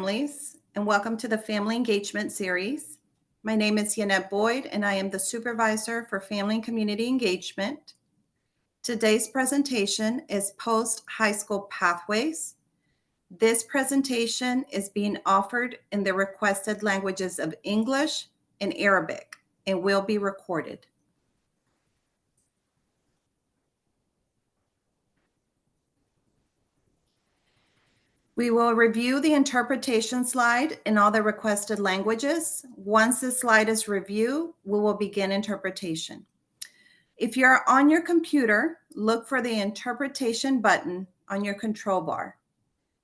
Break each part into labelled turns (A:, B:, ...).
A: families, and welcome to the Family Engagement Series. My name is Yanette Boyd, and I am the Supervisor for Family and Community Engagement. Today's presentation is Post-High School Pathways. This presentation is being offered in the requested languages of English and Arabic and will be recorded. We will review the interpretation slide in all the requested languages. Once the slide is reviewed, we will begin interpretation. If you're on your computer, look for the interpretation button on your control bar.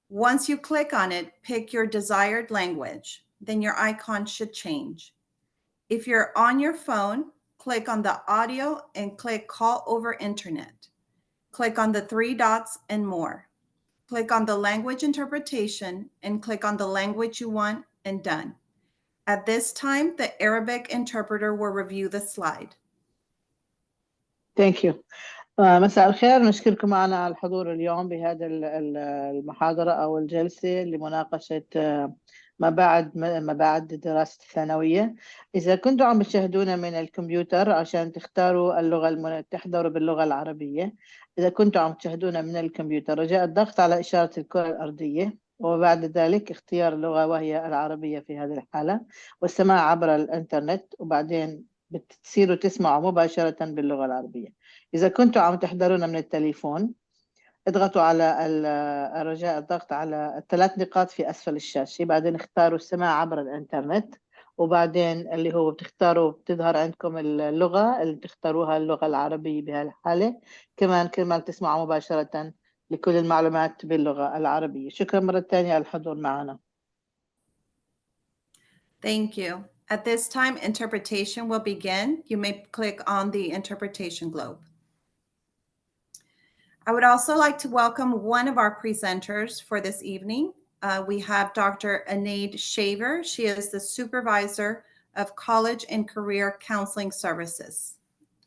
A: Once you click on it, pick your desired language. Then your icon should change. If you're on your phone, click on the audio and click Call over Internet. Click on the three dots and more. Click on the language interpretation and click on the language you want and done. At this time, the Arabic interpreter will review the slide.
B: Thank you. مساء الخير، نشكركم معنا على الحضور اليوم بهذه المحاضرة أو الجلسة لمناقشة ما بعد دراسة الثانوية. إذا كنتوا عم تشاهدونا من الكمبيوتر عشان تختاروا اللغة تحضروا باللغة العربية. إذا كنتوا عم تشاهدونا من الكمبيوتر رجاء الضغط على إشارة الكرة الأرضية وبعد ذلك اختيار اللغة وهي العربية في هذه الحالة والسماع عبر الإنترنت وبعدين بتصيروا تسمعوا مباشرة باللغة العربية. إذا كنتوا عم تحضرونا من التليفون اضغطوا على رجاء الضغط على الثلاث نقاط في أسفل الشاشة، بعدين اختاروا السماع عبر الإنترنت وبعدين اللي هو بتظهر عندكم اللغة اللي بتختاروها اللغة العربية بهالحالة. كمان تسمعوا مباشرة لكل المعلومات باللغة العربية. شكرا مرة ثانية على الحضور معنا.
A: Thank you. At this time, interpretation will begin. You may click on the interpretation globe. I would also like to welcome one of our presenters for this evening. We have Dr. Anaid Shaver. She is the Supervisor of College and Career Counseling Services.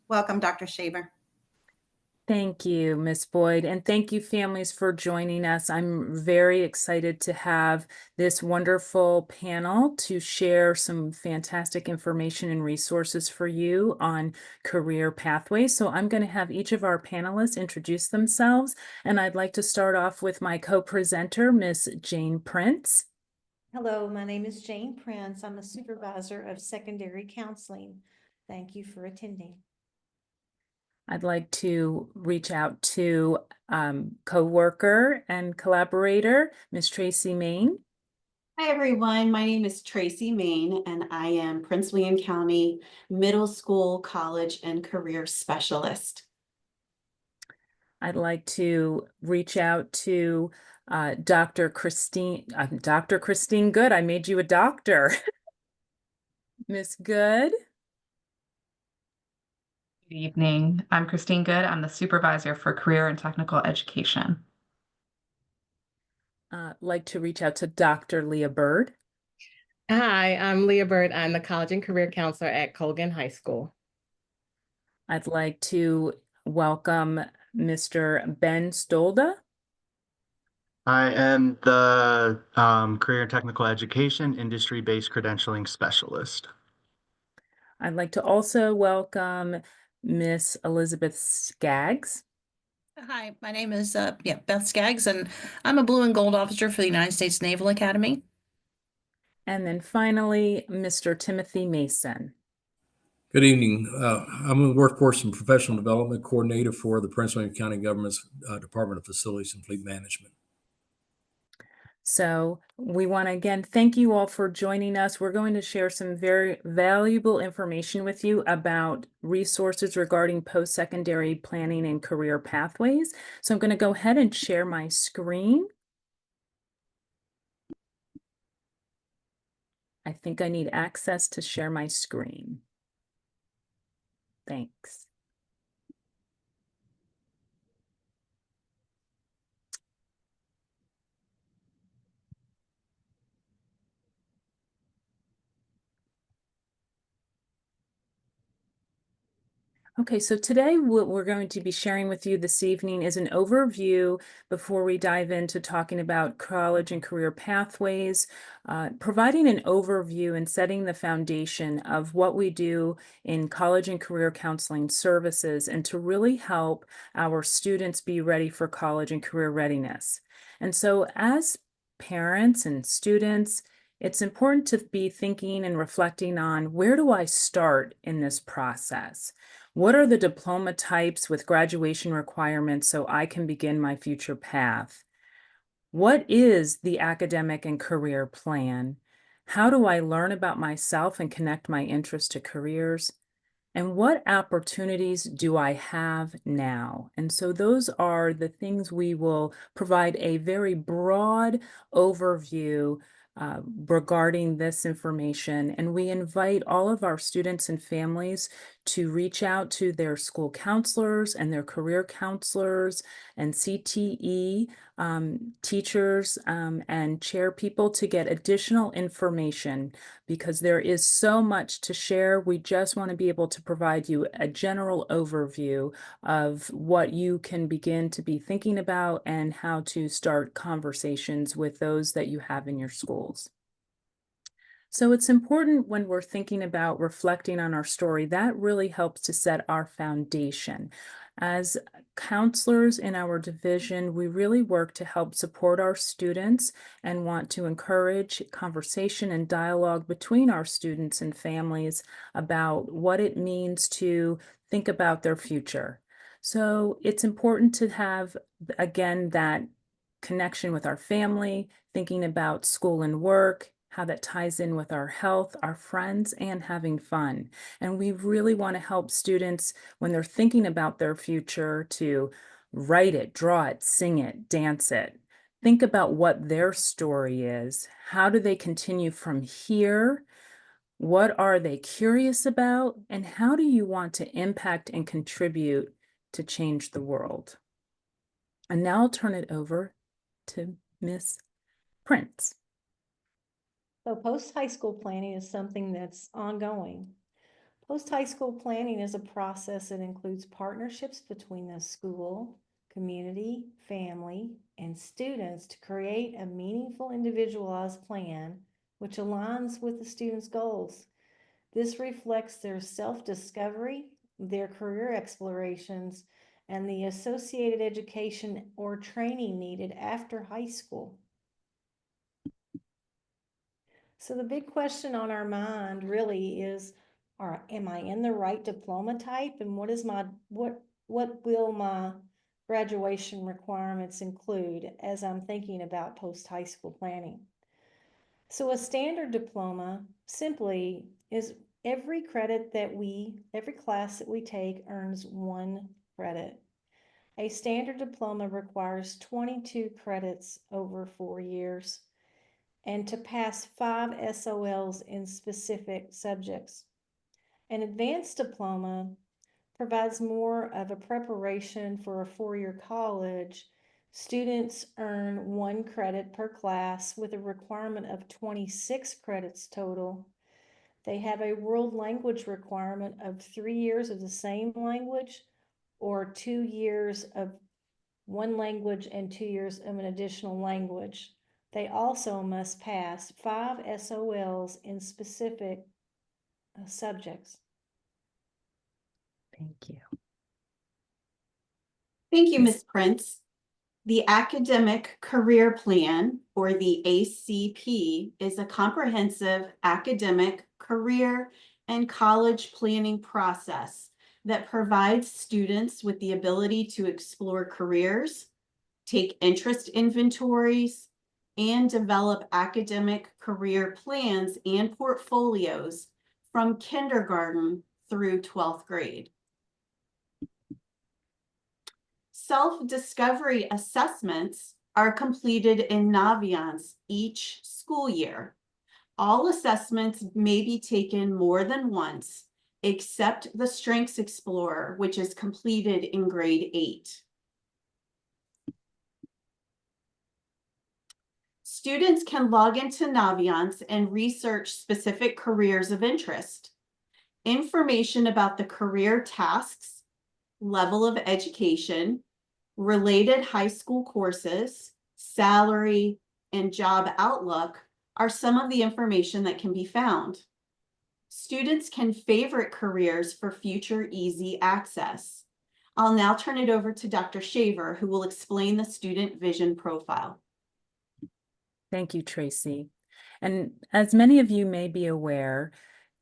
A: Welcome, Dr. Shaver.
C: Thank you, Ms. Boyd, and thank you, families, for joining us. I'm very excited to have this wonderful panel to share some fantastic information and resources for you on career pathways. So I'm going to have each of our panelists introduce themselves, and I'd like to start off with my co-presenter, Ms. Jane Prince.
D: Hello, my name is Jane Prince. I'm a supervisor of secondary counseling. Thank you for attending.
C: I'd like to reach out to co-worker and collaborator, Ms. Tracy Main.
E: Hi, everyone. My name is Tracy Main, and I am Prince William County Middle School, College, and Career Specialist.
C: I'd like to reach out to Dr. Christine Good. I made you a doctor. Ms. Good.
F: Good evening. I'm Christine Good. I'm the Supervisor for Career and Technical Education.
C: Like to reach out to Dr. Leah Bird.
G: Hi, I'm Leah Bird. I'm the College and Career Counselor at Colgan High School.
C: I'd like to welcome Mr. Ben Stolda.
H: I am the Career and Technical Education Industry-Based Credentialing Specialist.
C: I'd like to also welcome Miss Elizabeth Skaggs.
I: Hi, my name is Beth Skaggs, and I'm a Blue and Gold officer for the United States Naval Academy.
C: And then finally, Mr. Timothy Mason.
J: Good evening. I'm a Workforce and Professional Development Coordinator for the Prince William County Government's Department of Facilities and Fleet Management.
C: So we want to again thank you all for joining us. We're going to share some very valuable information with you about resources regarding post-secondary planning and career pathways. So I'm going to go ahead and share my screen. I think I need access to share my screen. Thanks. Okay, so today what we're going to be sharing with you this evening is an overview before we dive into talking about college and career pathways, providing an overview and setting the foundation of what we do in college and career counseling services and to really help our students be ready for college and career readiness. And so as parents and students, it's important to be thinking and reflecting on where do I start in this process? What are the diploma types with graduation requirements so I can begin my future path? What is the academic and career plan? How do I learn about myself and connect my interests to careers? And what opportunities do I have now? And so those are the things we will provide a very broad overview regarding this information. And we invite all of our students and families to reach out to their school counselors and their career counselors and CTE teachers and chair people to get additional information, because there is so much to share. We just want to be able to provide you a general overview of what you can begin to be thinking about and how to start conversations with those that you have in your schools. So it's important when we're thinking about reflecting on our story, that really helps to set our foundation. As counselors in our division, we really work to help support our students and want to encourage conversation and dialogue between our students and families about what it means to think about their future. So it's important to have, again, that connection with our family, thinking about school and work, how that ties in with our health, our friends, and having fun. And we really want to help students when they're thinking about their future to write it, draw it, sing it, dance it. Think about what their story is. How do they continue from here? What are they curious about? And how do you want to impact and contribute to change the world? And now I'll turn it over to Miss Prince.
D: So post-high school planning is something that's ongoing. Post-high school planning is a process that includes partnerships between the school, community, family, and students to create a meaningful individualized plan which aligns with the students' goals. This reflects their self-discovery, their career explorations, and the associated education or training needed after high school. So the big question on our mind really is, am I in the right diploma type? And what will my graduation requirements include as I'm thinking about post-high school planning? So a standard diploma simply is every class that we take earns 1 credit. A standard diploma requires 22 credits over 4 years, and to pass 5 SOLs in specific subjects. An advanced diploma provides more of a preparation for a 4-year college. Students earn 1 credit per class with a requirement of 26 credits total. They have a world language requirement of 3 years of the same language or 2 years of one language and 2 years of an additional language. They also must pass 5 SOLs in specific subjects.
C: Thank you.
E: Thank you, Ms. Prince. The Academic Career Plan, or the ACP, is a comprehensive academic, career, and college planning process that provides students with the ability to explore careers, take interest inventories, and develop academic career plans and portfolios from kindergarten through 12th grade. Self-discovery assessments are completed in Naviance each school year. All assessments may be taken more than once, except the Strengths Explorer, which is completed in grade 8. Students can log into Naviance and research specific careers of interest. information about the career tasks, level of education, related high school courses, salary, and job outlook are some of the information that can be found. Students can favorite careers for future easy access. I'll now turn it over to Dr. Shaver, who will explain the student vision profile.
C: Thank you, Tracy. And as many of you may be aware,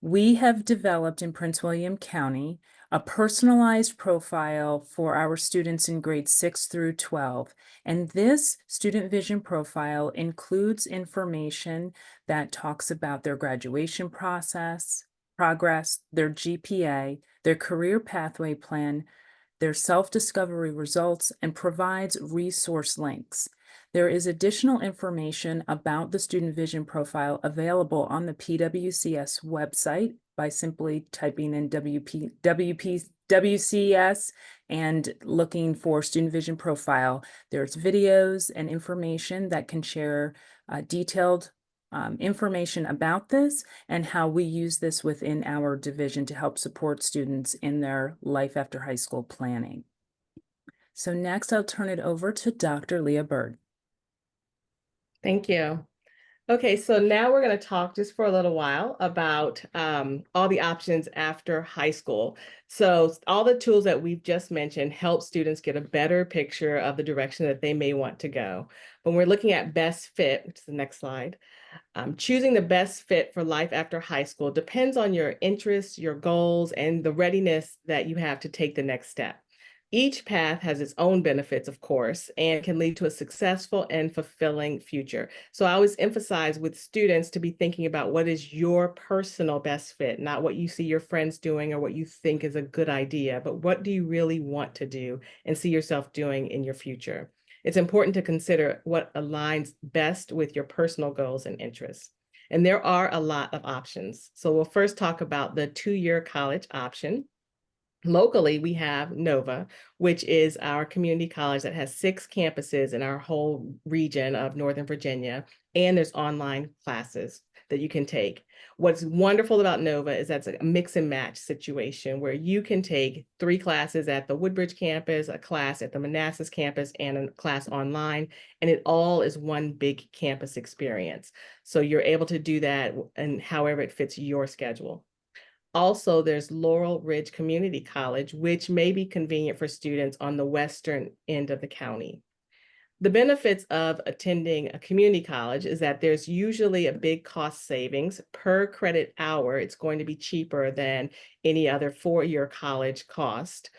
C: we have developed in Prince William County a personalized profile for our students in grades 6 through 12. And this student vision profile includes information that talks about their graduation progress, their GPA, their career pathway plan, their self-discovery results, and provides resource links. There is additional information about the student vision profile available on the PWCS website by simply typing in WCS and looking for student vision profile. There's videos and information that can share detailed information about this and how we use this within our division to help support students in their life after high school planning. So next I'll turn it over to Dr. Leah Bird.
G: Thank you. Okay, so now we're going to talk just for a little while about all the options after high school. So all the tools that we've just mentioned help students get a better picture of the direction that they may want to go. When we're looking at best fit, which is the next slide, choosing the best fit for life after high school depends on your interests, your goals, and the readiness that you have to take the next step. Each path has its own benefits, of course, and can lead to a successful and fulfilling future. So I always emphasize with students to be thinking about what is your personal best fit, not what you see your friends doing or what you think is a good idea, but what do you really want to do and see yourself doing in your future. It's important to consider what aligns best with your personal goals and interests. And there are a lot of options. So we'll first talk about the two-year college option. Locally, we have NOVA, which is our community college that has 6 campuses in our whole region of Northern Virginia, and there's online classes that you can take. What's wonderful about NOVA is that's a mix and match situation where you can take 3 classes at the Woodbridge campus, a class at the Manassas campus, and a class online, and it all is one big campus experience. So you're able to do that and however it fits your schedule. Also, there's Laurel Ridge Community College, which may be convenient for students on the western end of the county. The benefits of attending a community college is that there's usually a big cost savings per credit hour. It's going to be cheaper than any other 4-year college cost.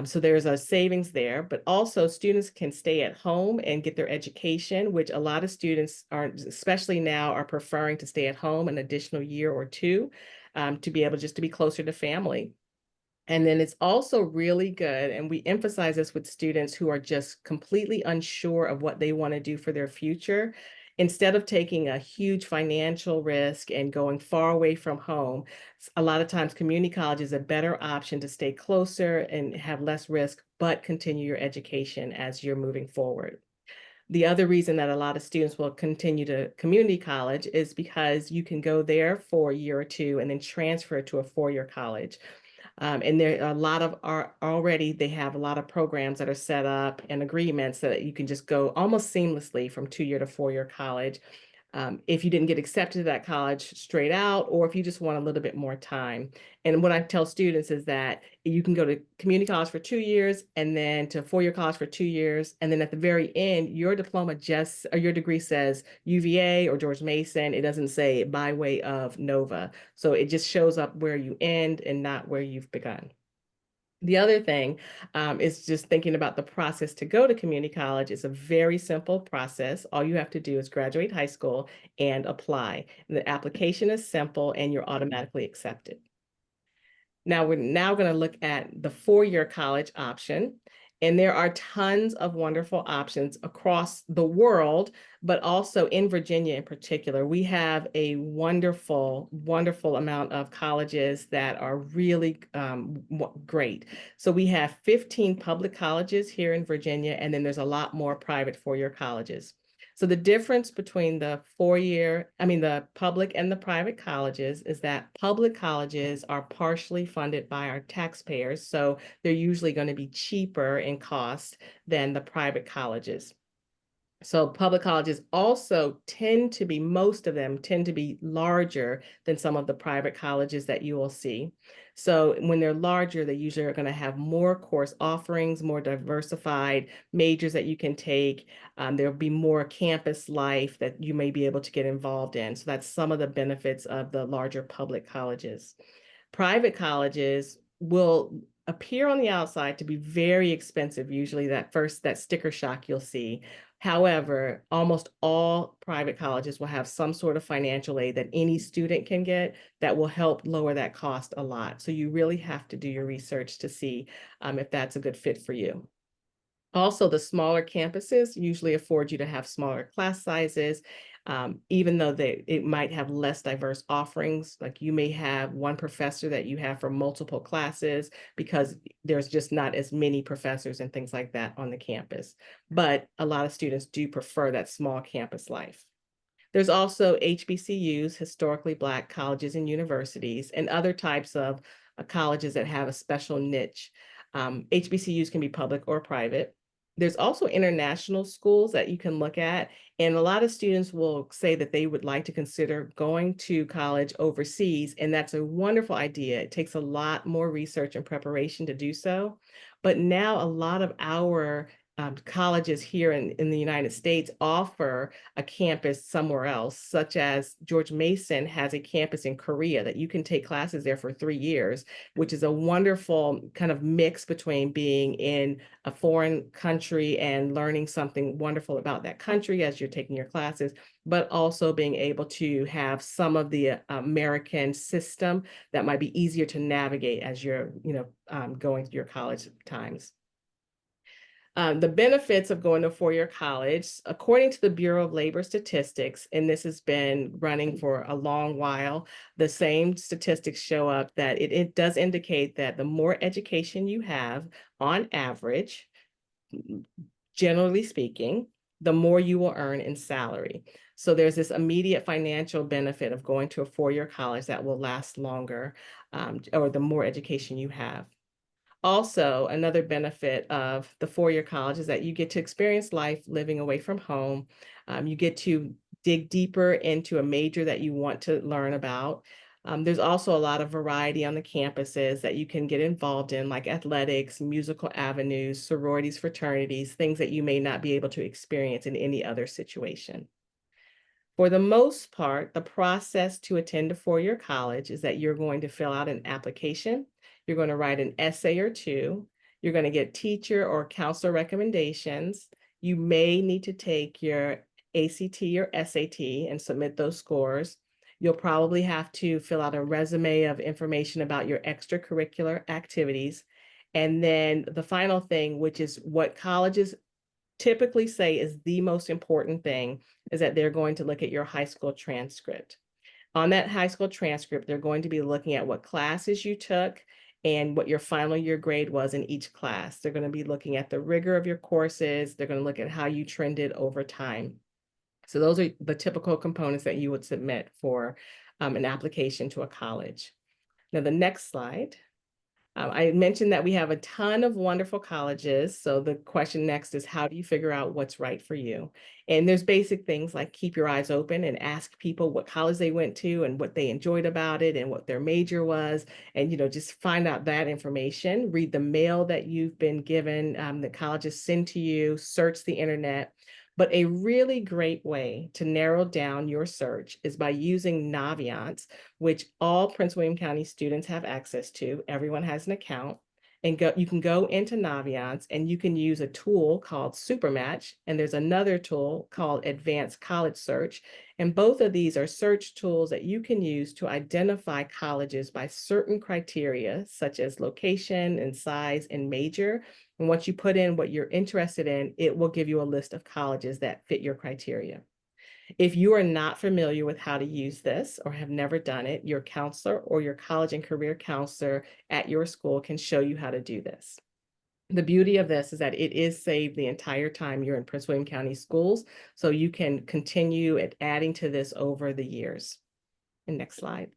G: So there's a savings there, but also students can stay at home and get their education, which a lot of students are, especially now, are preferring to stay at home an additional year or 2 to be able just to be closer to family. And then it's also really good, and we emphasize this with students who are just completely unsure of what they want to do for their future. Instead of taking a huge financial risk and going far away from home, a lot of times community college is a better option to stay closer and have less risk, but continue your education as you're moving forward. The other reason that a lot of students will continue to community college is because you can go there for a year or 2 and then transfer to a 4-year college. And there are a lot of they have a lot of programs that are set up and agreements that you can just go almost seamlessly from 2-year to 4-year college. If you didn't get accepted to that college straight out, or if you just want a little bit more time. And what I tell students is that you can go to community college for 2 years and then to 4-year college for 2 years. And then at the very end, your diploma or your degree says UVA or George Mason. It doesn't say by way of NOVA. So it just shows up where you end and not where you've begun. The other thing is just thinking about the process to go to community college. It's a very simple process. All you have to do is graduate high school and apply. And the application is simple and you're automatically accepted. Now we're going to look at the 4-year college option. And there are tons of wonderful options across the world, but also in Virginia in particular. We have a wonderful, wonderful amount of colleges that are really great. So we have 15 public colleges here in Virginia, and then there's a lot more private 4-year colleges. So the difference between the public and the private colleges is that public colleges are partially funded by our taxpayers. So they're usually going to be cheaper in cost than the private colleges. So public colleges also most of them tend to be larger than some of the private colleges that you will see. So when they're larger, they usually are going to have more course offerings, more diversified majors that you can take. There'll be more campus life that you may be able to get involved in. So that's some of the benefits of the larger public colleges. Private colleges will appear on the outside to be very expensive. Usually that sticker shock you'll see. However, almost all private colleges will have some sort of financial aid that any student can get that will help lower that cost a lot. So you really have to do your research to see if that's a good fit for you. Also, the smaller campuses usually afford you to have smaller class sizes, even though it might have less diverse offerings. Like you may have one professor that you have for multiple classes because there's just not as many professors and things like that on the campus. But a lot of students do prefer that small campus life. There's also HBCUs, historically Black colleges and universities, and other types of colleges that have a special niche. HBCUs can be public or private. There's also international schools that you can look at. And a lot of students will say that they would like to consider going to college overseas. And that's a wonderful idea. It takes a lot more research and preparation to do so. But now a lot of our colleges here in the United States offer a campus somewhere else, such as George Mason has a campus in Korea that you can take classes there for 3 years, which is a wonderful kind of mix between being in a foreign country and learning something wonderful about that country as you're taking your classes, but also being able to have some of the American system that might be easier to navigate as you're going through your college times. The benefits of going to a four-year college, according to the Bureau of Labor Statistics, and this has been running for a long while, the same statistics show up that it does indicate that the more education you have on average, generally speaking, the more you will earn in salary. So there's this immediate financial benefit of going to a four-year college that will last longer, or the more education you have. Also, another benefit of the four-year college is that you get to experience life living away from home. You get to dig deeper into a major that you want to learn about. There's also a lot of variety on the campuses that you can get involved in, like athletics, musical avenues, sororities, fraternities, things that you may not be able to experience in any other situation. For the most part, the process to attend a four-year college is that you're going to fill out an application. You're going to write an essay or two. You're going to get teacher or counselor recommendations. You may need to take your ACT or SAT and submit those scores. You'll probably have to fill out a resume of information about your extracurricular activities. And then the final thing, which is what colleges typically say is the most important thing, is that they're going to look at your high school transcript. On that high school transcript, they're going to be looking at what classes you took and what your final year grade was in each class. They're going to be looking at the rigor of your courses. They're going to look at how you trended over time. So those are the typical components that you would submit for an application to a college. Now, the next slide. I mentioned that we have a ton of wonderful colleges. So the question next is, how do you figure out what's right for you? And there's basic things like keep your eyes open and ask people what college they went to and what they enjoyed about it and what their major was. And, just find out that information, read the mail that you've been given, that colleges send to you, search the internet. But a really great way to narrow down your search is by using Naviance, which all Prince William County students have access to. Everyone has an account. And you can go into Naviance and you can use a tool called Supermatch. And there's another tool called Advanced College Search. And both of these are search tools that you can use to identify colleges by certain criteria, such as location and size and major. And once you put in what you're interested in, it will give you a list of colleges that fit your criteria. If you are not familiar with how to use this or have never done it, your counselor or your college and career counselor at your school can show you how to do this. The beauty of this is that it is saved the entire time you're in Prince William County schools, so you can continue at adding to this over the years. And next slide.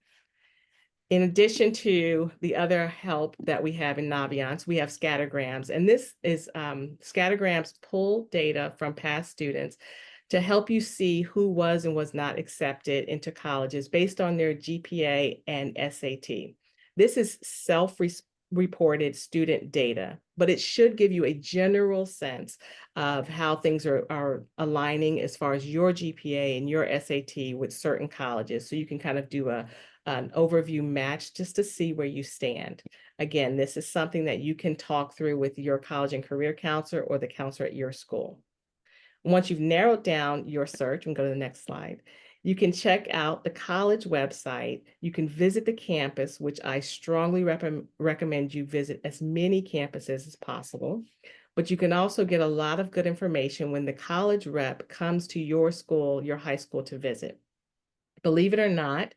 G: In addition to the other help that we have in Naviance, we have scattergrams. And this is scattergrams pull data from past students to help you see who was and was not accepted into colleges based on their GPA and SAT. This is self-reported student data, but it should give you a general sense of how things are aligning as far as your GPA and your SAT with certain colleges. So you can kind of do an overview match just to see where you stand. Again, this is something that you can talk through with your college and career counselor or the counselor at your school. Once you've narrowed down your search, and go to the next slide, you can check out the college website. You can visit the campus, which I strongly recommend you visit as many campuses as possible. But you can also get a lot of good information when the college rep comes to your school, your high school, to visit. Believe it or not,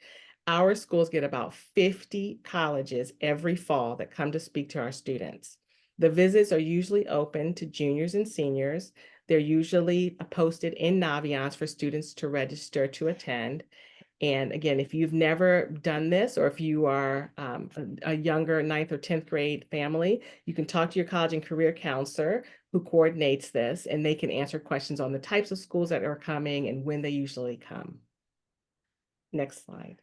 G: our schools get about 50 colleges every fall that come to speak to our students. The visits are usually open to juniors and seniors. They're usually posted in Naviance for students to register to attend. And again, if you've never done this, or if you are a younger 9th or 10th grade family, you can talk to your college and career counselor who coordinates this, and they can answer questions on the types of schools that are coming and when they usually come. Next slide.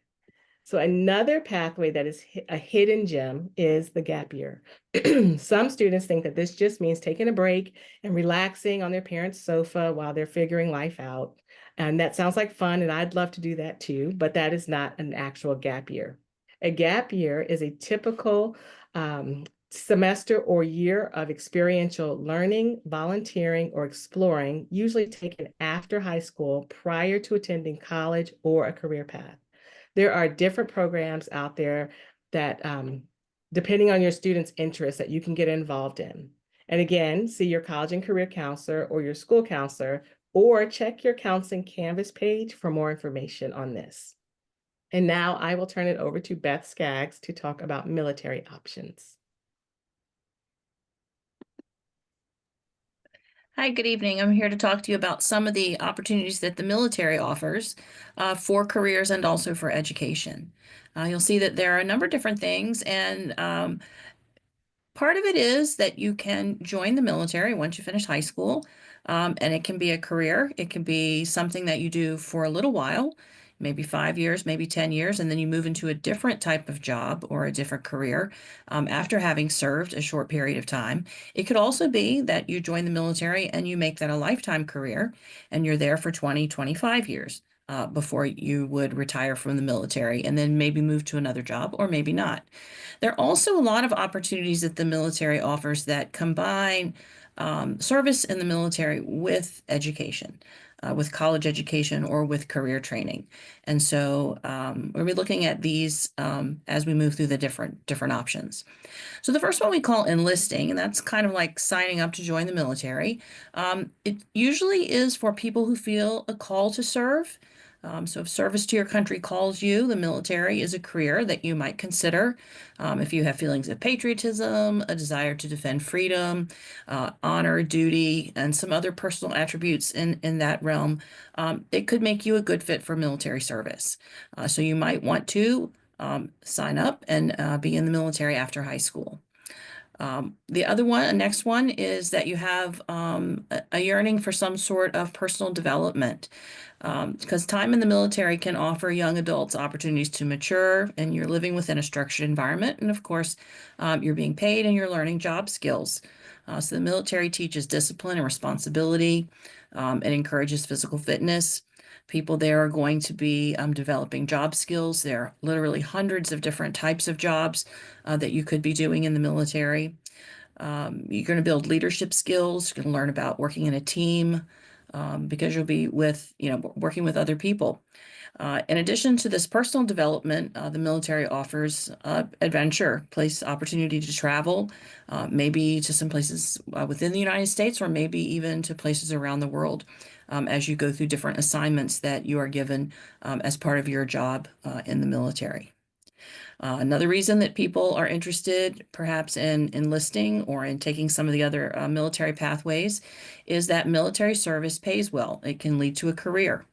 G: So another pathway that is a hidden gem is the gap year. Some students think that this just means taking a break and relaxing on their parents' sofa while they're figuring life out. And that sounds like fun, and I'd love to do that too, but that is not an actual gap year. A gap year is a typical semester or year of experiential learning, volunteering, or exploring, usually taken after high school prior to attending college or a career path. There are different programs out there that, depending on your student's interests, that you can get involved in. And again, see your college and career counselor or your school counselor, or check your counseling Canvas page for more information on this. And now I will turn it over to Beth Skaggs to talk about military options.
I: Hi, good evening. I'm here to talk to you about some of the opportunities that the military offers for careers and also for education. You'll see that there are a number of different things, and part of it is that you can join the military once you finish high school, and it can be a career. It can be something that you do for a little while, maybe 5 years, maybe 10 years, and then you move into a different type of job or a different career after having served a short period of time. It could also be that you join the military and you make that a lifetime career, and you're there for 20, 25 years. Before you would retire from the military and then maybe move to another job, or maybe not. There are also a lot of opportunities that the military offers that combine service in the military with education, with college education or with career training. And so we'll be looking at these as we move through the different options. So the first one we call enlisting, and that's kind of like signing up to join the military. It usually is for people who feel a call to serve. So if service to your country calls you, the military is a career that you might consider. If you have feelings of patriotism, a desire to defend freedom, honor, duty, and some other personal attributes in that realm, it could make you a good fit for military service. So you might want to sign up and be in the military after high school. The next one is that you have a yearning for some sort of personal development, because time in the military can offer young adults opportunities to mature, and you're living within a structured environment. And of course, you're being paid and you're learning job skills. So the military teaches discipline and responsibility. It encourages physical fitness. People there are going to be developing job skills. There are literally hundreds of different types of jobs that you could be doing in the military. You're going to build leadership skills. You're going to learn about working in a team because you'll be working with other people. In addition to this personal development, the military offers adventure, opportunity to travel, maybe to some places within the United States, or maybe even to places around the world as you go through different assignments that you are given as part of your job in the military. Another reason that people are interested perhaps in enlisting or in taking some of the other military pathways is that military service pays well. It can lead to a career.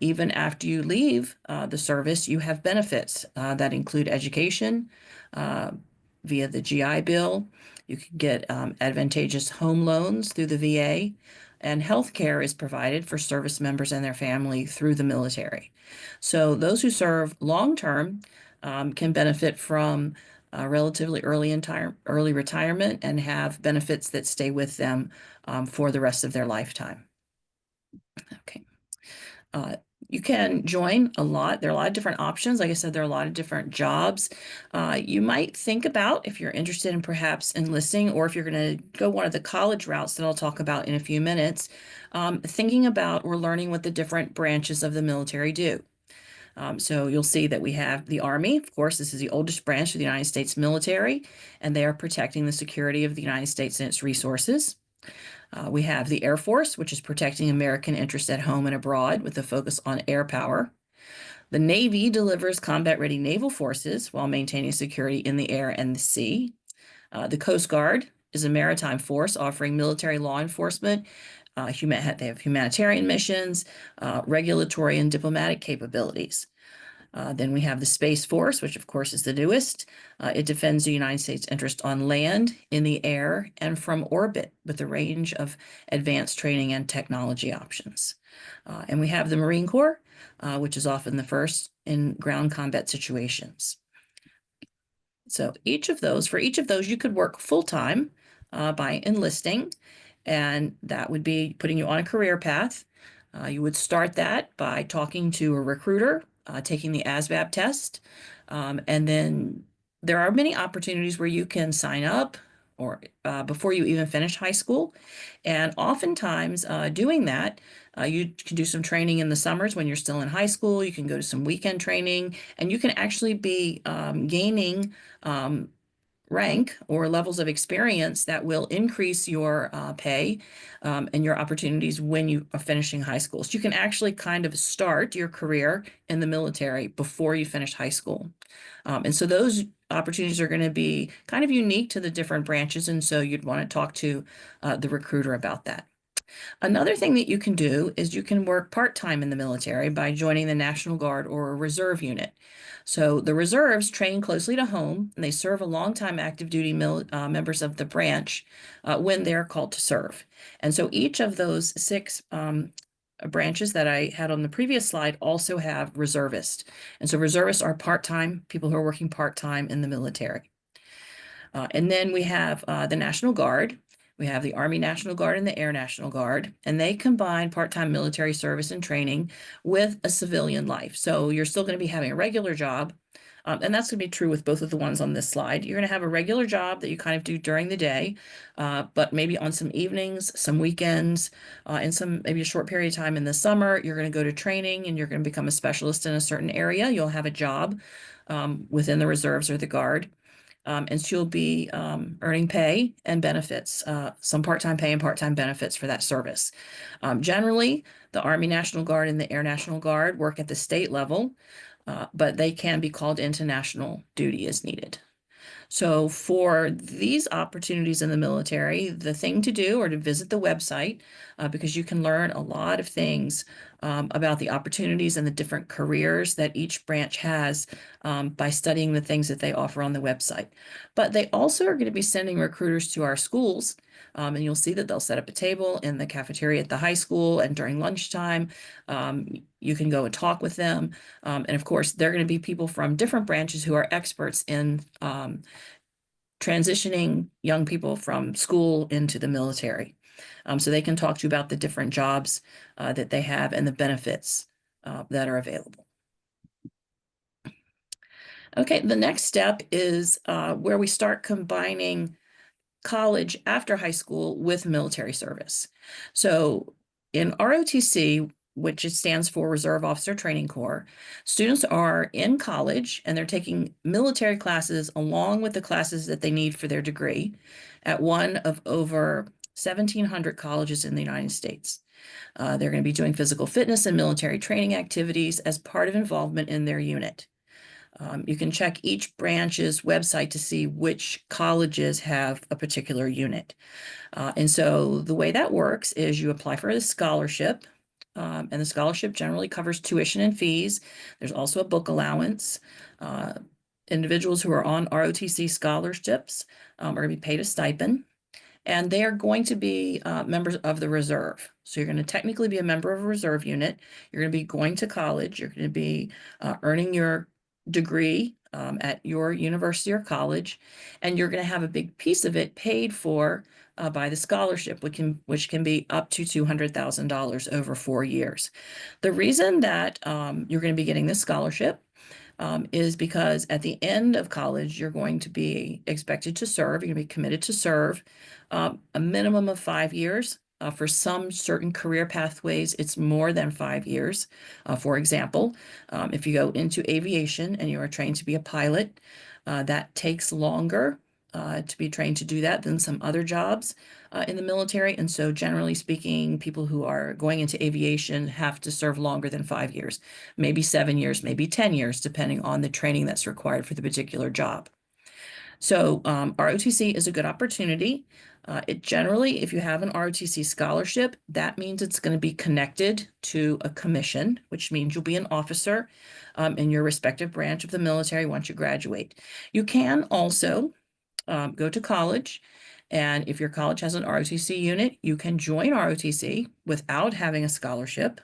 I: Even after you leave the service, you have benefits that include education via the GI Bill. You can get advantageous home loans through the VA, and health care is provided for service members and their family through the military. So those who serve long-term can benefit from relatively early retirement and have benefits that stay with them for the rest of their lifetime. Okay. You can join a lot. There are a lot of different options. Like I said, there are a lot of different jobs. You might think about, if you're interested in perhaps enlisting, or if you're going to go one of the college routes that I'll talk about in a few minutes, thinking about or learning what the different branches of the military do. So you'll see that we have the Army. Of course, this is the oldest branch of the United States military, and they are protecting the security of the United States and its resources. We have the Air Force, which is protecting American interests at home and abroad with a focus on air power. The Navy delivers combat-ready naval forces while maintaining security in the air and the sea. The Coast Guard is a maritime force offering military law enforcement. They have humanitarian missions, regulatory and diplomatic capabilities. Then we have the Space Force, which of course is the newest. It defends the United States' interest on land, in the air, and from orbit with a range of advanced training and technology options. And we have the Marine Corps, which is often the first in ground combat situations. So for each of those, you could work full-time by enlisting, and that would be putting you on a career path. You would start that by talking to a recruiter, taking the ASVAB test, and then there are many opportunities where you can sign up or before you even finish high school. And oftentimes doing that, you can do some training in the summers when you're still in high school. You can go to some weekend training, and you can actually be gaining rank or levels of experience that will increase your pay and your opportunities when you are finishing high school. So you can actually kind of start your career in the military before you finish high school. And so those opportunities are going to be kind of unique to the different branches. And so you'd want to talk to the recruiter about that. Another thing that you can do is you can work part-time in the military by joining the National Guard or a reserve unit. So the reserves train closely to home, and they serve a long-time active duty members of the branch when they're called to serve. And so each of those 6 branches that I had on the previous slide also have reservists. And so reservists are part-time, people who are working part-time in the military. And then we have the National Guard. We have the Army National Guard and the Air National Guard, and they combine part-time military service and training with a civilian life. So you're still going to be having a regular job, and that's going to be true with both of the ones on this slide. You're going to have a regular job that you kind of do during the day, but maybe on some evenings, some weekends, and maybe a short period of time in the summer, you're going to go to training and you're going to become a specialist in a certain area. You'll have a job within the reserves or the Guard. And she'll be earning pay and benefits, some part-time pay and part-time benefits for that service. Generally, the Army National Guard and the Air National Guard work at the state level, but they can be called into national duty as needed. So for these opportunities in the military, the thing to do or to visit the website because you can learn a lot of things about the opportunities and the different careers that each branch has by studying the things that they offer on the website. But they also are going to be sending recruiters to our schools. And you'll see that they'll set up a table in the cafeteria at the high school, and during lunchtime, you can go and talk with them. And of course, they're going to be people from different branches who are experts in transitioning young people from school into the military. So they can talk to you about the different jobs that they have and the benefits that are available. Okay, the next step is where we start combining college after high school with military service. So in ROTC, which stands for Reserve Officer Training Corps, students are in college and they're taking military classes along with the classes that they need for their degree at one of over 1,700 colleges in the United States. They're going to be doing physical fitness and military training activities as part of involvement in their unit. You can check each branch's website to see which colleges have a particular unit. And so the way that works is you apply for a scholarship, and the scholarship generally covers tuition and fees. There's also a book allowance. Individuals who are on ROTC scholarships are going to be paid a stipend, and they are going to be members of the reserve. So you're going to technically be a member of a reserve unit. You're going to be going to college. You're going to be earning your degree at your university or college, and you're going to have a big piece of it paid for by the scholarship, which can be up to $200,000 over 4 years. The reason that you're going to be getting this scholarship is because at the end of college, you're going to be expected to serve. You're going to be committed to serve a minimum of 5 years. For some certain career pathways, it's more than 5 years. For example, if you go into aviation and you are trained to be a pilot, that takes longer to be trained to do that than some other jobs in the military. And so generally speaking, people who are going into aviation have to serve longer than 5 years, maybe 7 years, maybe 10 years, depending on the training that's required for the particular job. So ROTC is a good opportunity. It generally, if you have an ROTC scholarship, that means it's going to be connected to a commission, which means you'll be an officer in your respective branch of the military once you graduate. You can also go to college, and if your college has an ROTC unit, you can join ROTC without having a scholarship.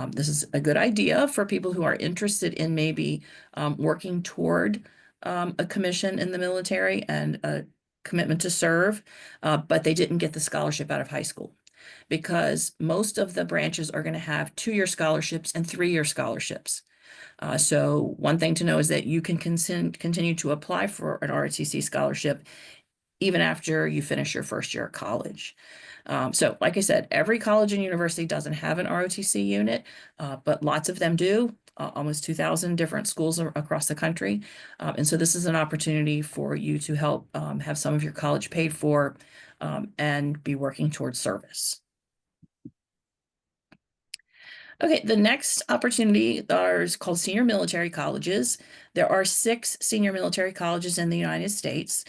I: This is a good idea for people who are interested in maybe working toward a commission in the military and a commitment to serve, but they didn't get the scholarship out of high school, because most of the branches are going to have 2-year scholarships and 3-year scholarships. So one thing to know is that you can continue to apply for an ROTC scholarship even after you finish your first year of college. So like I said, every college and university doesn't have an ROTC unit, but lots of them do, almost 2,000 different schools across the country. And so this is an opportunity for you to help have some of your college paid for and be working towards service. Okay, the next opportunity is called senior military colleges. There are 6 senior military colleges in the United States.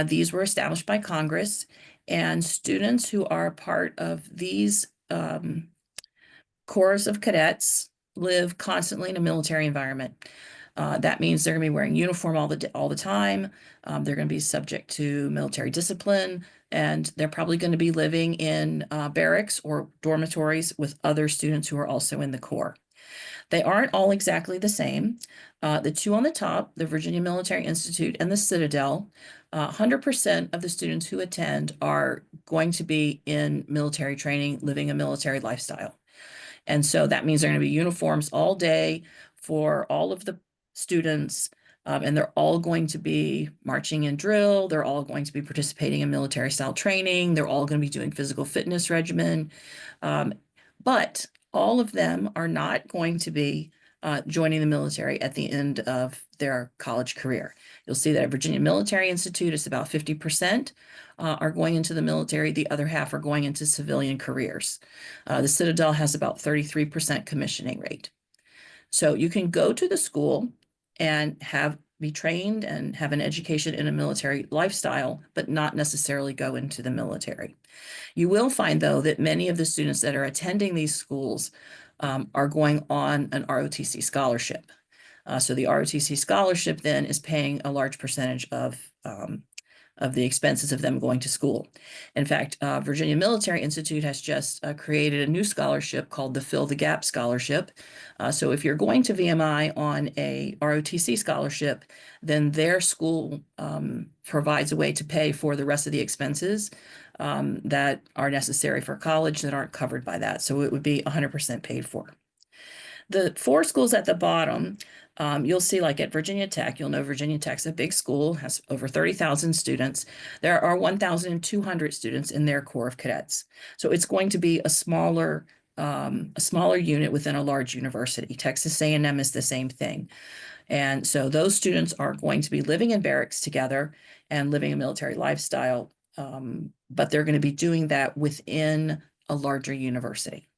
I: These were established by Congress, and students who are part of these corps of cadets live constantly in a military environment. That means they're going to be wearing uniform all the time. They're going to be subject to military discipline, and they're probably going to be living in barracks or dormitories with other students who are also in the Corps. They aren't all exactly the same. The 2 on the top, the Virginia Military Institute and the Citadel, 100% of the students who attend are going to be in military training, living a military lifestyle. And so that means they're going to be uniforms all day for all of the students, and they're all going to be marching in drill. They're all going to be participating in military style training. They're all going to be doing physical fitness regimen. But all of them are not going to be joining the military at the end of their college career. You'll see that at Virginia Military Institute, it's about 50% are going into the military. The other half are going into civilian careers. The Citadel has about 33% commissioning rate. So you can go to the school and be trained and have an education in a military lifestyle, but not necessarily go into the military. You will find, though, that many of the students that are attending these schools are going on an ROTC scholarship. So the ROTC scholarship then is paying a large percentage of the expenses of them going to school. In fact, Virginia Military Institute has just created a new scholarship called the Fill the Gap Scholarship. So if you're going to VMI on a ROTC scholarship, then their school provides a way to pay for the rest of the expenses that are necessary for college that aren't covered by that. So it would be 100% paid for. The 4 schools at the bottom, you'll see, like at Virginia Tech, you'll know Virginia Tech's a big school, has over 30,000 students. There are 1,200 students in their Corps of Cadets. So it's going to be a smaller unit within a large university. Texas A&M is the same thing. And so those students are going to be living in barracks together and living a military lifestyle, but they're going to be doing that within a larger university.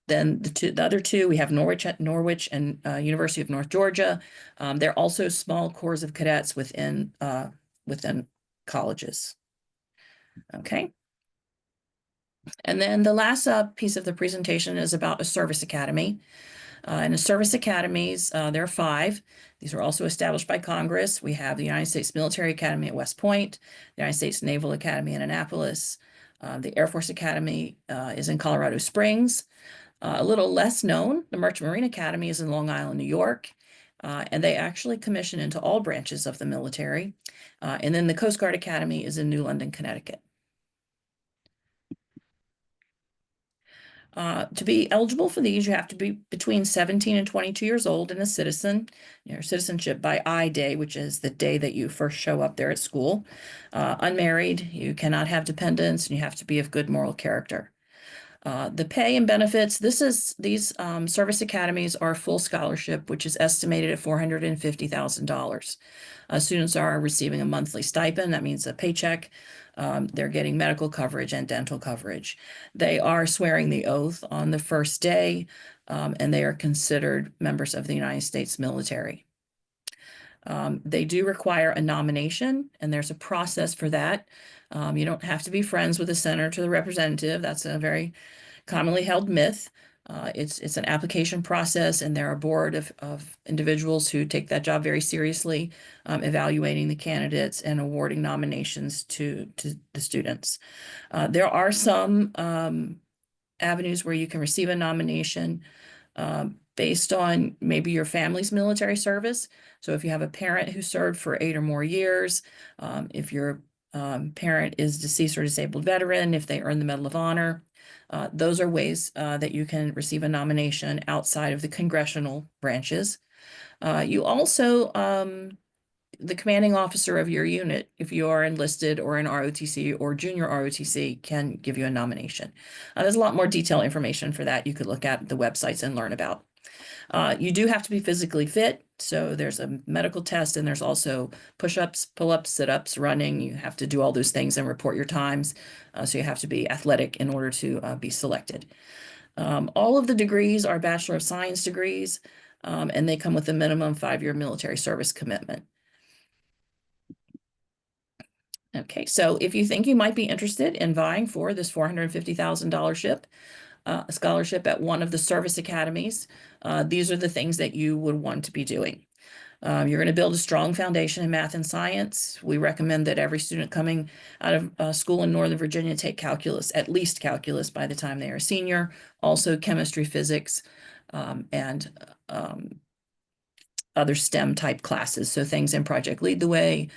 I: Then the other two, we have Norwich and University of North Georgia. They're also small corps of cadets within colleges. Okay. And then the last piece of the presentation is about a service academy. And the service academies, there are 5. These were also established by Congress. We have the United States Military Academy at West Point, the United States Naval Academy in Annapolis. The Air Force Academy is in Colorado Springs. A little less known, the Merchant Marine Academy is in Long Island, New York. And they actually commission into all branches of the military. And then the Coast Guard Academy is in New London, Connecticut. To be eligible for these, you have to be between 17 and 22 years old and a citizen. Your citizenship by I-Day, which is the day that you first show up there at school. Unmarried, you cannot have dependents, and you have to be of good moral character. The pay and benefits, these service academies are full scholarship, which is estimated at $450,000. Students are receiving a monthly stipend. That means a paycheck. They're getting medical coverage and dental coverage. They are swearing the oath on the first day, and they are considered members of the United States military. They do require a nomination, and there's a process for that. You don't have to be friends with the senator or the representative. That's a very commonly held myth. It's an application process, and there are a board of individuals who take that job very seriously, evaluating the candidates and awarding nominations to the students. There are some avenues where you can receive a nomination based on maybe your family's military service. So if you have a parent who served for 8 or more years, if your parent is deceased or disabled veteran, if they earn the Medal of Honor, those are ways that you can receive a nomination outside of the congressional branches. You also, the commanding officer of your unit, if you are enlisted or in ROTC or junior ROTC, can give you a nomination. There's a lot more detailed information for that you could look at the websites and learn about. You do have to be physically fit. So there's a medical test, and there's also push-ups, pull-ups, sit-ups, running. You have to do all those things and report your times. So you have to be athletic in order to be selected. All of the degrees are Bachelor of Science degrees, and they come with a minimum 5-year military service commitment. Okay, so if you think you might be interested in vying for this $450,000 scholarship at one of the service academies, these are the things that you would want to be doing. You're going to build a strong foundation in math and science. We recommend that every student coming out of school in Northern Virginia take calculus, at least calculus, by the time they are a senior. Also chemistry, physics, and other STEM type classes. So things in Project Lead the Way,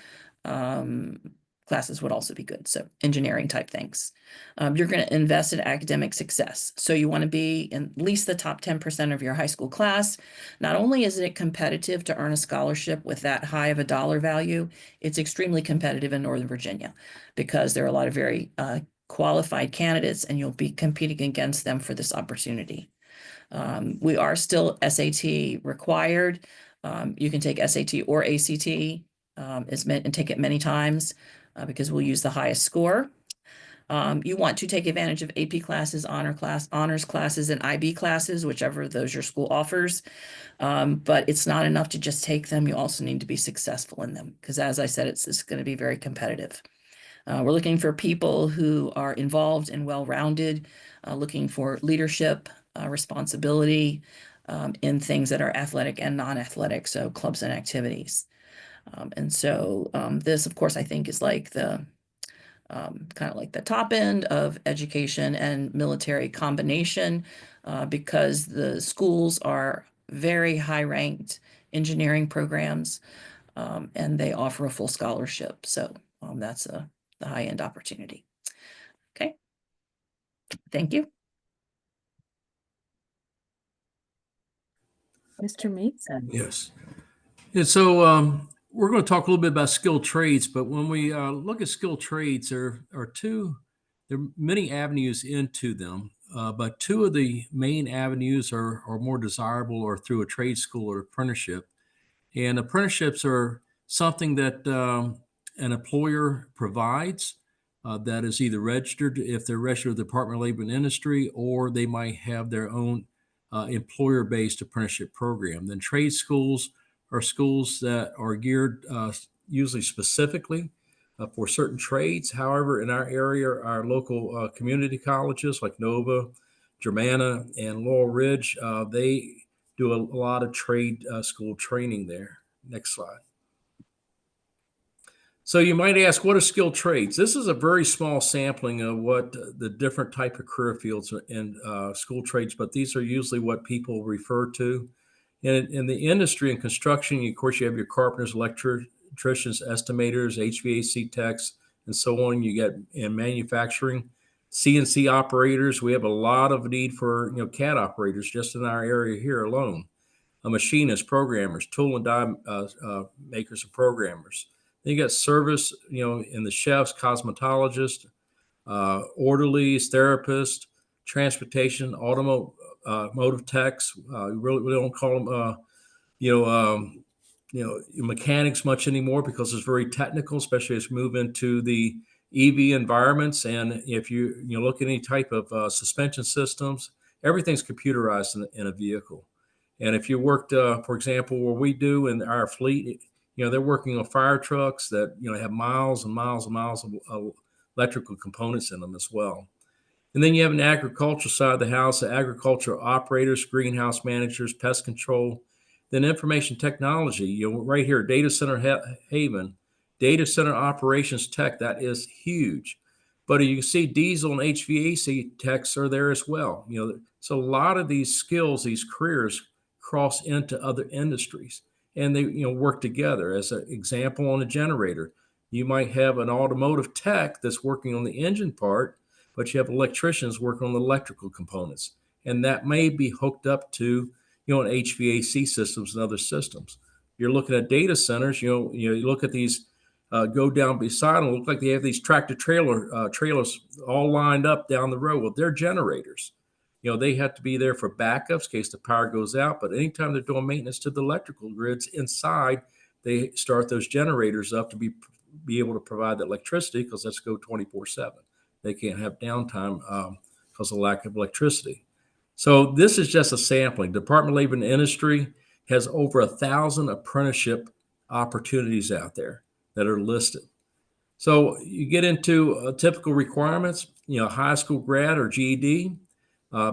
I: classes would also be good. So engineering type things. You're going to invest in academic success. So you want to be in at least the top 10% of your high school class. Not only is it competitive to earn a scholarship with that high of a dollar value, it's extremely competitive in Northern Virginia because there are a lot of very qualified candidates, and you'll be competing against them for this opportunity. We are still SAT required. You can take SAT or ACT and take it many times because we'll use the highest score. You want to take advantage of AP classes, honors classes, and IB classes, whichever of those your school offers. But it's not enough to just take them. You also need to be successful in them because, as I said, it's going to be very competitive. We're looking for people who are involved and well-rounded, looking for leadership, responsibility in things that are athletic and non-athletic, so clubs and activities. And so this, of course, I think is like the kind of like the top end of education and military combination because the schools are very high-ranked engineering programs and they offer a full scholarship. So that's the high-end opportunity. Okay, thank you.
C: Mr. Mason.
J: Yes. And so we're going to talk a little bit about skilled trades, but when we look at skilled trades, there are many avenues into them, but 2 of the main avenues are more desirable or through a trade school or apprenticeship. And apprenticeships are something that an employer provides that is either registered, if they're registered with the Department of Labor and Industry, or they might have their own employer-based apprenticeship program. Then trade schools are schools that are geared usually specifically for certain trades. However, in our area, our local community colleges like Nova, Germanna, and Laurel Ridge, they do a lot of trade school training there. Next slide. So you might ask, what are skilled trades? This is a very small sampling of what the different type of career fields in school trades, but these are usually what people refer to. In the industry and construction, of course, you have your carpenters, electricians, estimators, HVAC techs, and so on. You get in manufacturing, CNC operators. We have a lot of need for CAD operators just in our area here alone. Machinists, programmers, tool and die makers and programmers. Then you got service, in the chefs, cosmetologists, orderlies, therapists, transportation, automotive techs. We don't call them, mechanics much anymore because it's very technical, especially as we move into the EV environments. And if you look at any type of suspension systems, everything's computerized in a vehicle. And if you worked, for example, where we do in our fleet, they're working on fire trucks that, have miles and miles and miles of electrical components in them as well. And then you have an agricultural side of the house, the agricultural operators, greenhouse managers, pest control, then information technology, right here, data center haven, data center operations tech, that is huge. But you can see diesel and HVAC techs are there as well. So a lot of these skills, these careers cross into other industries, and they work together. As an example, on a generator, you might have an automotive tech that's working on the engine part, but you have electricians working on the electrical components, and that may be hooked up to an HVAC systems and other systems. You're looking at data centers. You look at these go down beside them. Look like they have these tractor trailers all lined up down the road. Well, they're generators. They have to be there for backups in case the power goes out. But anytime they're doing maintenance to the electrical grids inside, they start those generators up to be able to provide the electricity, because let's go 24/7. They can't have downtime because of lack of electricity. So this is just a sampling. Department of Labor and Industry has over 1,000 apprenticeship opportunities out there that are listed. So you get into typical requirements, high school grad or GED,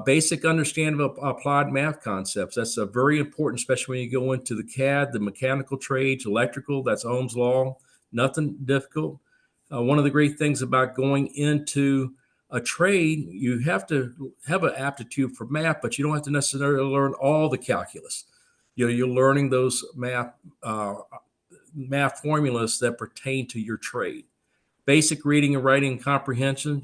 J: basic understanding of applied math concepts. That's very important, especially when you go into the CAD, the mechanical trades, electrical, that's Ohm's law, nothing difficult. One of the great things about going into a trade, you have to have an aptitude for math, but you don't have to necessarily learn all the calculus. You're learning those math formulas that pertain to your trade. Basic reading and writing comprehension,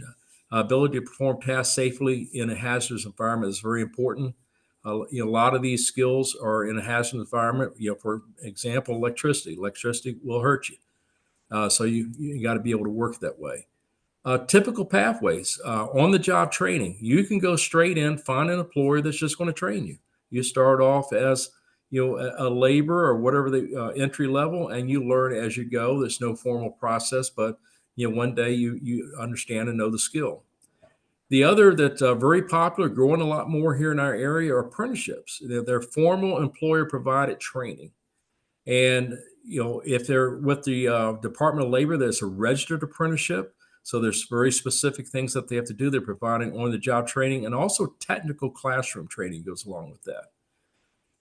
J: ability to perform tasks safely in a hazardous environment is very important. A lot of these skills are in a hazardous environment. For example, electricity. Electricity will hurt you. So you got to be able to work that way. Typical pathways, on-the-job training. You can go straight in, find an employer that's just going to train you. You start off as a laborer or whatever the entry level, and you learn as you go. There's no formal process, but one day you understand and know the skill. The other that's very popular, growing a lot more here in our area, are apprenticeships. They're formal employer-provided training, and if they're with the Department of Labor, there's a registered apprenticeship. So there's very specific things that they have to do. They're providing on-the-job training, and also technical classroom training goes along with that.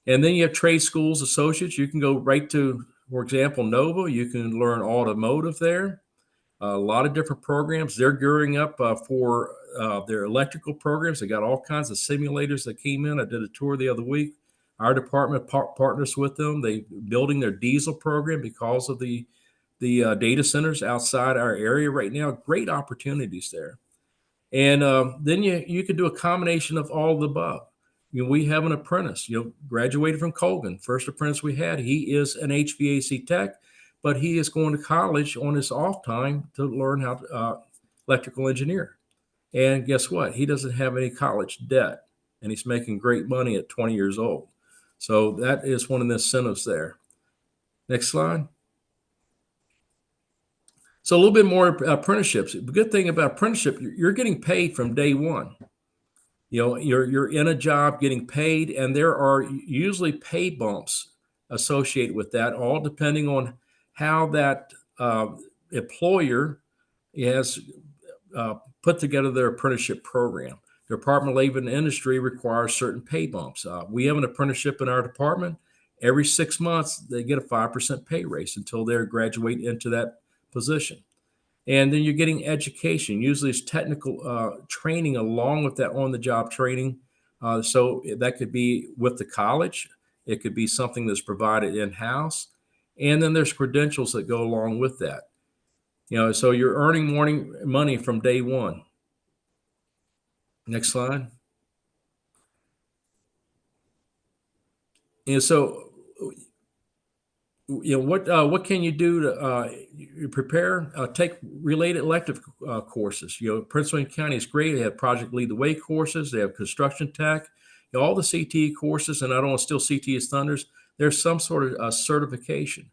J: And then you have trade schools, associates. You can go right to, for example, Nova. You can learn automotive there. A lot of different programs. They're gearing up for their electrical programs. They got all kinds of simulators that came in. I did a tour the other week. Our department partners with them. They're building their diesel program because of the data centers outside our area right now. Great opportunities there. And then you could do a combination of all of the above. We have an apprentice, graduated from Colgan. First apprentice we had, he is an HVAC tech, but he is going to college on his off time to learn how to electrical engineer. And guess what? He doesn't have any college debt, and he's making great money at 20 years old. So that is one of the incentives there. Next slide. So a little bit more apprenticeships. The good thing about apprenticeship, you're getting paid from day one. You're in a job getting paid, and there are usually pay bumps associated with that, all depending on how that employer has put together their apprenticeship program. The Department of Labor and Industry requires certain pay bumps. We have an apprenticeship in our department. Every 6 months, they get a 5% pay raise until they graduate into that position. And then you're getting education. Usually it's technical training along with that on-the-job training. So that could be with the college. It could be something that's provided in-house. And then there's credentials that go along with that. So you're earning money from day one. Next slide. And so, what can you do to prepare? Take related elective courses. Prince William County is great. They have Project Lead the Way courses. They have construction tech. All the CTE courses, and I don't want to steal CTE's thunders. There's some sort of certification.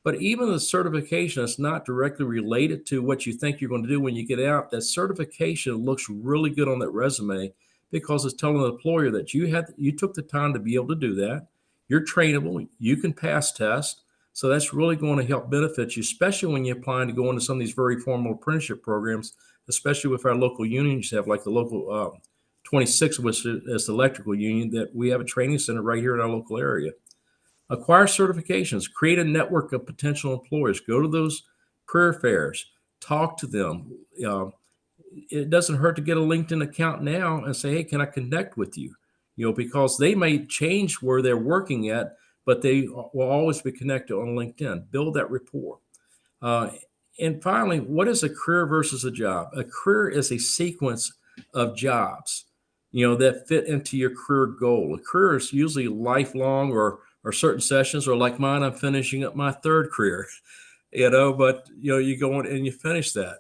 J: But even the certification is not directly related to what you think you're going to do when you get out. That certification looks really good on that resume because it's telling the employer that you took the time to be able to do that. You're trainable. You can pass tests. So that's really going to help benefit you, especially when you're applying to go into some of these very formal apprenticeship programs, especially with our local unions have, like the local 26, which is the electrical union, that we have a training center right here in our local area. Acquire certifications, create a network of potential employers, go to those career fairs, talk to them. It doesn't hurt to get a LinkedIn account now and say, hey, can I connect with you? Because they may change where they're working at, but they will always be connected on LinkedIn. Build that rapport. And finally, what is a career versus a job? A career is a sequence of jobs, that fit into your career goal. A career is usually lifelong or certain sessions, or like mine, I'm finishing up my third career, but you go on and you finish that.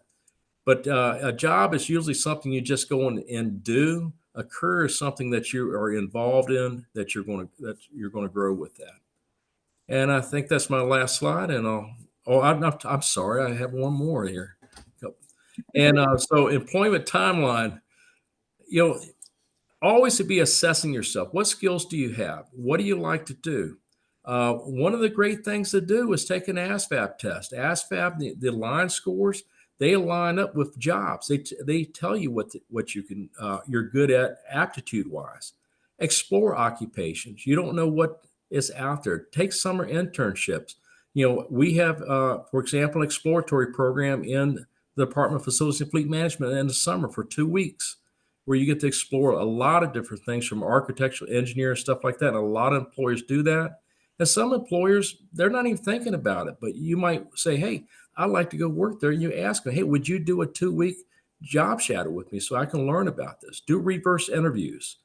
J: But a job is usually something you just go on and do. A career is something that you are involved in, that you're going to grow with that. And I think that's my last slide. And I'm sorry, I have one more here. And so employment timeline, always to be assessing yourself. What skills do you have? What do you like to do? One of the great things to do is take an ASVAB test. ASVAB, the line scores, they line up with jobs. They tell you what you can you're good at aptitude wise. Explore occupations. You don't know what is out there. Take summer internships. We have, for example, an exploratory program in the Department of Facilities and Fleet Management in the summer for 2 weeks, where you get to explore a lot of different things from architectural engineering, stuff like that. And a lot of employers do that. And some employers, they're not even thinking about it, but you might say, hey, I'd like to go work there. And you ask them, hey, would you do a 2-week job shadow with me so I can learn about this? Do reverse interviews,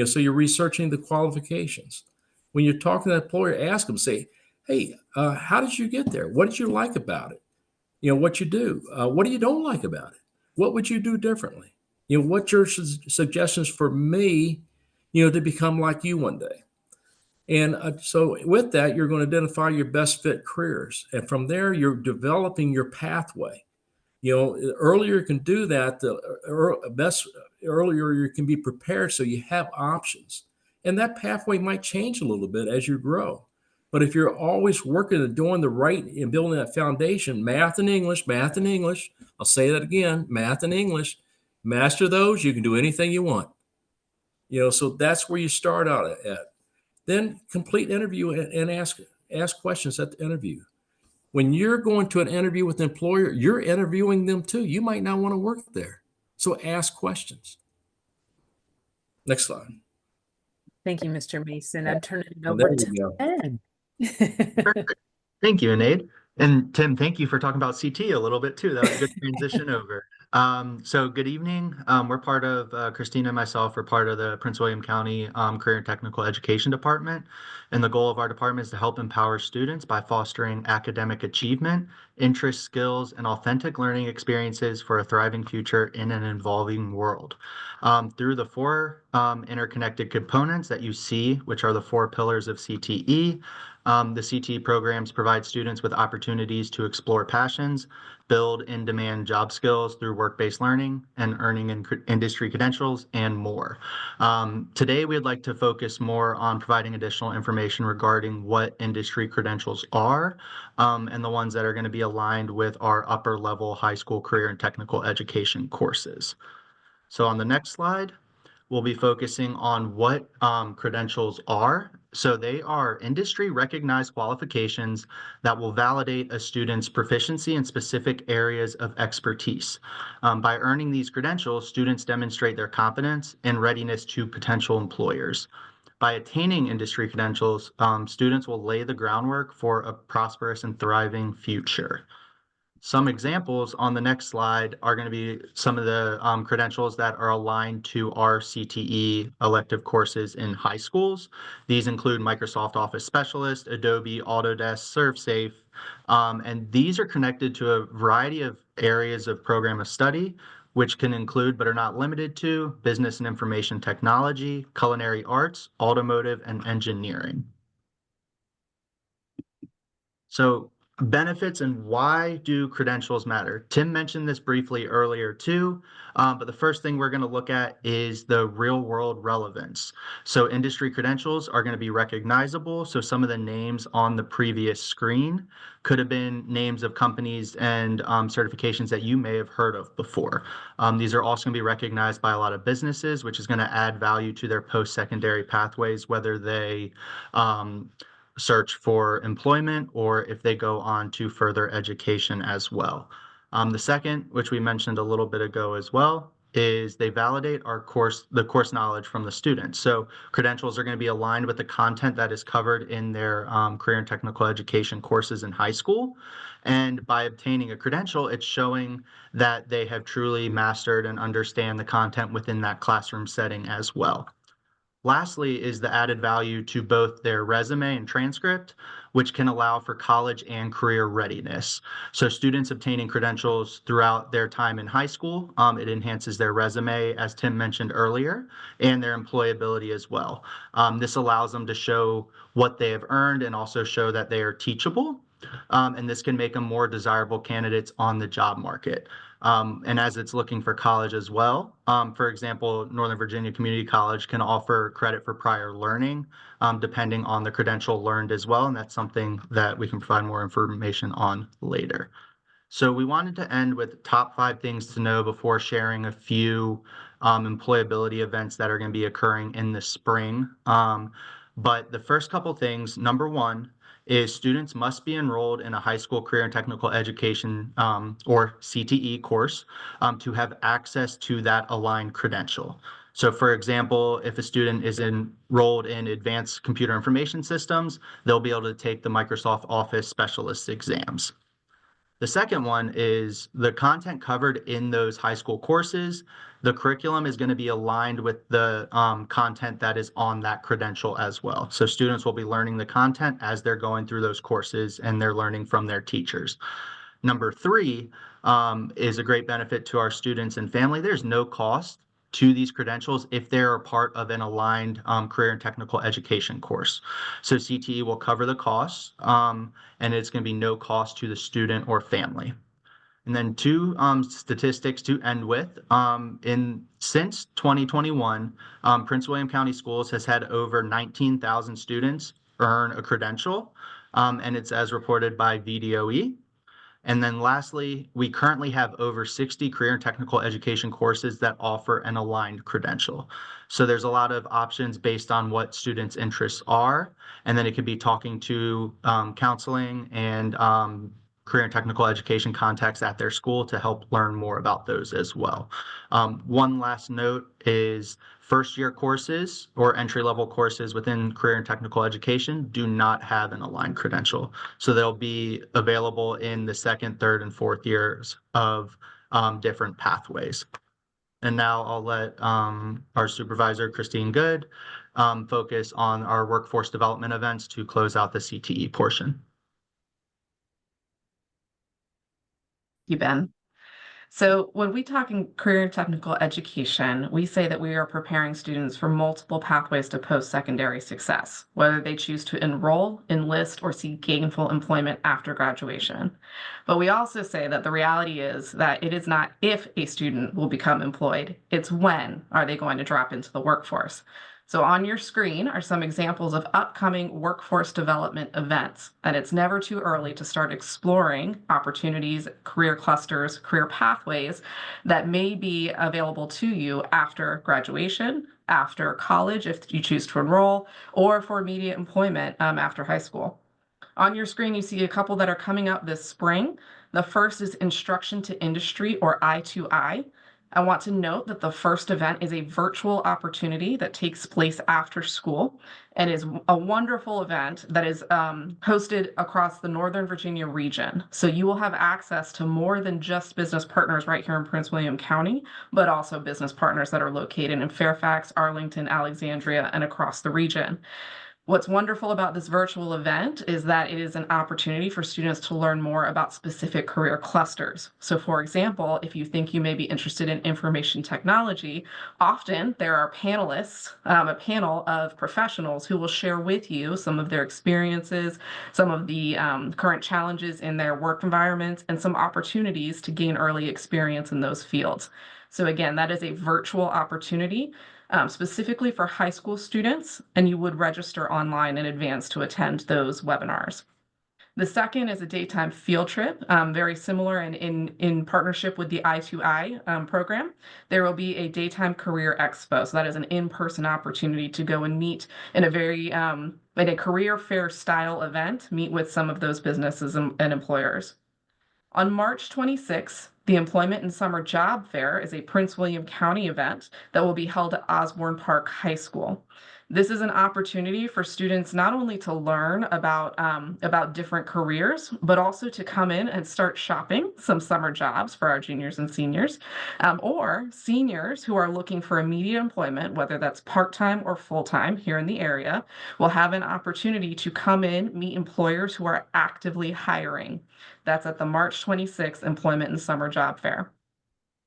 J: so you're researching the qualifications. When you're talking to the employer, ask them, say, hey, how did you get there? What did you like about it? What you do. What do you don't like about it? What would you do differently? What's your suggestions for me, to become like you one day? And so with that, you're going to identify your best fit careers. And from there, you're developing your pathway. Earlier you can do that, the earlier you can be prepared so you have options. And that pathway might change a little bit as you grow. But if you're always working and doing the right and building that foundation, math and English, I'll say that again, math and English, master those, you can do anything you want. So that's where you start out at. Then complete interview and ask questions at the interview. When you're going to an interview with an employer, you're interviewing them too. You might not want to work there. So ask questions. Next slide.
C: Thank you, Mr. Mason. I'm turning it
J: Oh,
C: over
J: there
C: to
J: you go.
C: Ed.
H: Perfect. Thank you, Anaid. And Tim, thank you for talking about CT a little bit too. That was a good transition over. So good evening. We're part of, Christina and myself are part of the Prince William County Career and Technical Education Department. And the goal of our department is to help empower students by fostering academic achievement, interest, skills, and authentic learning experiences for a thriving future in an evolving world. Through the four interconnected components that you see, which are the four pillars of CTE, the CTE programs provide students with opportunities to explore passions, build in-demand job skills through work-based learning, and earning industry credentials, and more. Today, we'd like to focus more on providing additional information regarding what industry credentials are, and the ones that are going to be aligned with our upper-level high school career and technical education courses. So on the next slide, we'll be focusing on what credentials are. So they are industry recognized qualifications that will validate a student's proficiency in specific areas of expertise. By earning these credentials, students demonstrate their competence and readiness to potential employers. By attaining industry credentials, students will lay the groundwork for a prosperous and thriving future. Some examples on the next slide are going to be some of the credentials that are aligned to our CTE elective courses in high schools. These include Microsoft Office Specialist, Adobe, Autodesk, ServeSafe, and these are connected to a variety of areas of program of study, which can include but are not limited to business and information technology, culinary arts, automotive, and engineering. So benefits and why do credentials matter? Tim mentioned this briefly earlier too, but the first thing we're going to look at is the real world relevance. So industry credentials are going to be recognizable. So some of the names on the previous screen could have been names of companies and certifications that you may have heard of before. These are also going to be recognized by a lot of businesses, which is going to add value to their post-secondary pathways, whether they search for employment or if they go on to further education as well. The second, which we mentioned a little bit ago as well, is they validate the course knowledge from the students. So credentials are going to be aligned with the content that is covered in their career and technical education courses in high school. And by obtaining a credential, it's showing that they have truly mastered and understand the content within that classroom setting as well. Lastly is the added value to both their resume and transcript, which can allow for college and career readiness. So students obtaining credentials throughout their time in high school, it enhances their resume, as Tim mentioned earlier, and their employability as well. This allows them to show what they have earned and also show that they are teachable. And this can make them more desirable candidates on the job market. And as it's looking for college as well, for example, Northern Virginia Community College can offer credit for prior learning, depending on the credential learned as well. And that's something that we can provide more information on later. So we wanted to end with top 5 things to know before sharing a few employability events that are going to be occurring in the spring. But the first couple things, number 1, is students must be enrolled in a high school career and technical education or CTE course to have access to that aligned credential. So for example, if a student is enrolled in advanced computer information systems, they'll be able to take the Microsoft Office Specialist exams. The second one is the content covered in those high school courses. The curriculum is going to be aligned with the content that is on that credential as well. So students will be learning the content as they're going through those courses and they're learning from their teachers. Number 3 is a great benefit to our students and family. There's no cost to these credentials if they're a part of an aligned career and technical education course. So CTE will cover the costs, and it's going to be no cost to the student or family. And then 2 statistics to end with. Since 2021, Prince William County Schools has had over 19,000 students earn a credential, and it's as reported by VDOE. And then lastly, we currently have over 60 career and technical education courses that offer an aligned credential. So there's a lot of options based on what students' interests are. And then it could be talking to counseling and career and technical education contacts at their school to help learn more about those as well. One last note is first-year courses or entry-level courses within career and technical education do not have an aligned credential. So they'll be available in the second, third, and fourth years of different pathways. And now I'll let our supervisor, Christine Good, focus on our workforce development events to close out the CTE portion.
F: You, Ben. So when we talk in career and technical education, we say that we are preparing students for multiple pathways to post-secondary success, whether they choose to enroll, enlist, or seek gainful employment after graduation. But we also say that the reality is that it is not if a student will become employed, it's when are they going to drop into the workforce. So on your screen are some examples of upcoming workforce development events, and it's never too early to start exploring opportunities, career clusters, career pathways that may be available to you after graduation, after college if you choose to enroll, or for immediate employment after high school. On your screen, you see a couple that are coming up this spring. The first is Instruction to Industry, or I2I. I want to note that the first event is a virtual opportunity that takes place after school and is a wonderful event that is hosted across the Northern Virginia region. So you will have access to more than just business partners right here in Prince William County, but also business partners that are located in Fairfax, Arlington, Alexandria, and across the region. What's wonderful about this virtual event is that it is an opportunity for students to learn more about specific career clusters. So for example, if you think you may be interested in information technology, often there are panelists, a panel of professionals who will share with you some of their experiences, some of the current challenges in their work environments, and some opportunities to gain early experience in those fields. So again, that is a virtual opportunity specifically for high school students, and you would register online in advance to attend those webinars. The second is a daytime field trip, very similar in partnership with the I2I program. There will be a daytime career expo. So that is an in-person opportunity to go and meet in a very, in a career fair style event, meet with some of those businesses and employers. On March 26th, the Employment and Summer Job Fair is a Prince William County event that will be held at Osborne Park High School. This is an opportunity for students not only to learn about different careers, but also to come in and start shopping some summer jobs for our juniors and seniors, or seniors who are looking for immediate employment, whether that's part-time or full-time here in the area, will have an opportunity to come in, meet employers who are actively hiring. That's at the March 26th Employment and Summer Job Fair.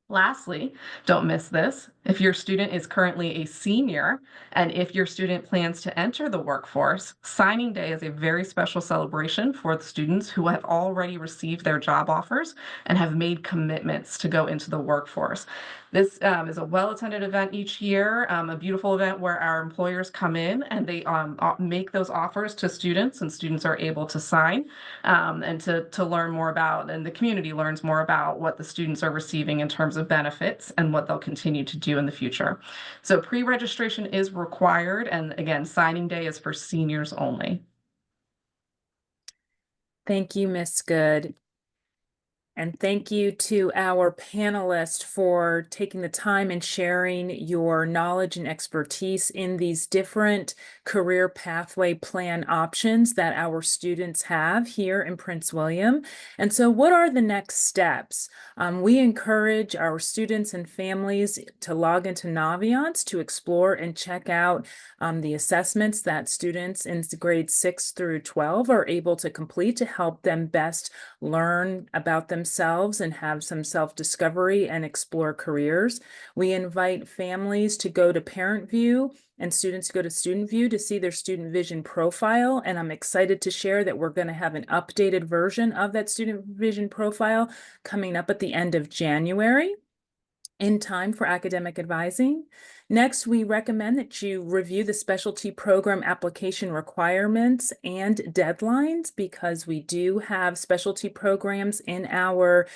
F: Lastly, don't miss this. If your student is currently a senior, and if your student plans to enter the workforce, Signing Day is a very special celebration for the students who have already received their job offers and have made commitments to go into the workforce. This is a well-attended event each year, a beautiful event where our employers come in and they make those offers to students, and students are able to sign and to learn more about, and the community learns more about what the students are receiving in terms of benefits and what they'll continue to do in the future. So pre-registration is required, and again, Signing Day is for seniors only.
C: Thank you, Ms. Good. And thank you to our panelists for taking the time and sharing your knowledge and expertise in these different career pathway plan options that our students have here in Prince William. And so what are the next steps? We encourage our students and families to log into Naviance to explore and check out the assessments that students in grades 6 through 12 are able to complete to help them best learn about themselves and have some self-discovery and explore careers. We invite families to go to Parent View and students to go to Student View to see their student vision profile. And I'm excited to share that we're going to have an updated version of that student vision profile coming up at the end of January, in time for academic advising. Next, we recommend that you review the specialty program application requirements and deadlines, because we do have specialty programs in our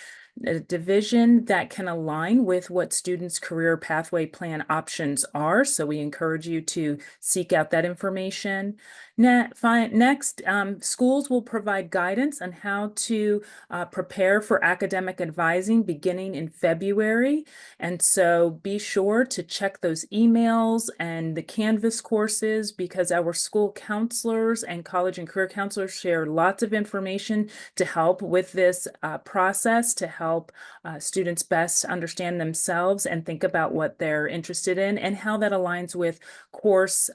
C: division that can align with what students' career pathway plan options are. So we encourage you to seek out that information. Next, schools will provide guidance on how to prepare for academic advising beginning in February. And so be sure to check those emails and the Canvas courses, because our school counselors and college and career counselors share lots of information to help with this process, to help help students best understand themselves and think about what they're interested in and how that aligns with course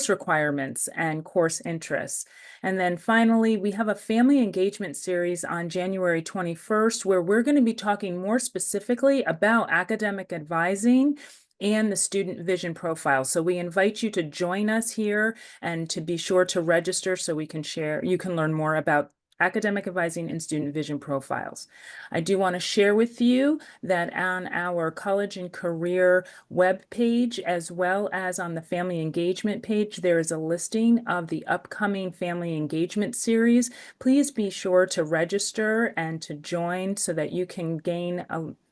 C: requirements and course interests. And then finally, we have a family engagement series on January 21st, where we're going to be talking more specifically about academic advising and the student vision profile. So we invite you to join us here and to be sure to register so we can share, you can learn more about academic advising and student vision profiles. I do want to share with you that on our college and career web page, as well as on the family engagement page, there is a listing of the upcoming family engagement series. Please be sure to register and to join so that you can gain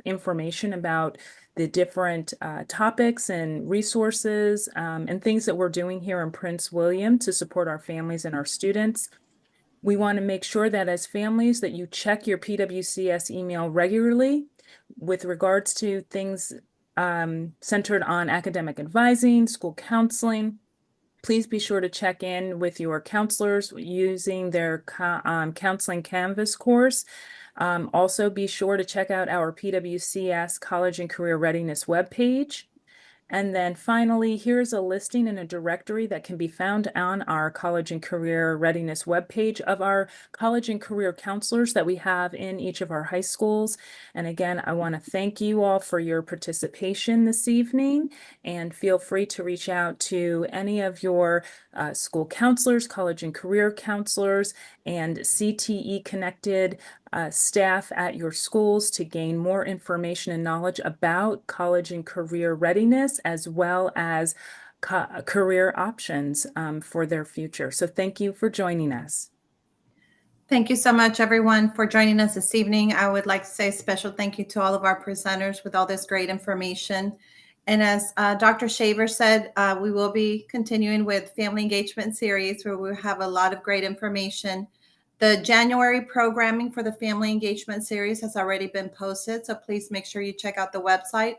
C: information about the different topics and resources and things that we're doing here in Prince William to support our families and our students. We want to make sure that as families that you check your PWCS email regularly with regards to things centered on academic advising, school counseling. Please be sure to check in with your counselors using their counseling Canvas course. Also be sure to check out our PWCS College and Career Readiness webpage. And then finally, here's a listing in a directory that can be found on our College and Career Readiness webpage of our college and career counselors that we have in each of our high schools. And again, I want to thank you all for your participation this evening, and feel free to reach out to any of your school counselors, college and career counselors, and CTE connected staff at your schools to gain more information and knowledge about college and career readiness, as well as career options for their future. So thank you for joining us.
A: Thank you so much, everyone, for joining us this evening. I would like to say a special thank you to all of our presenters with all this great information. And as Dr. Shaver said, we will be continuing with Family Engagement Series, where we have a lot of great information. The January programming for the Family Engagement Series has already been posted, so please make sure you check out the website.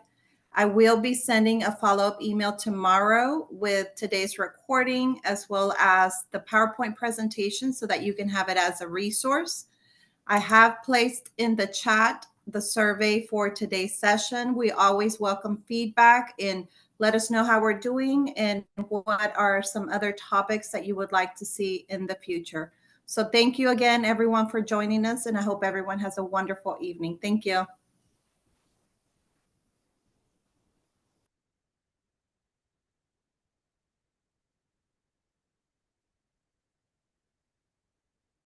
A: I will be sending a follow-up email tomorrow with today's recording, as well as the PowerPoint presentation, so that you can have it as a resource. I have placed in the chat the survey for today's session. We always welcome feedback and let us know how we're doing and what are some other topics that you would like to see in the future. So thank you again, everyone, for joining us, and I hope everyone has a wonderful evening. Thank you.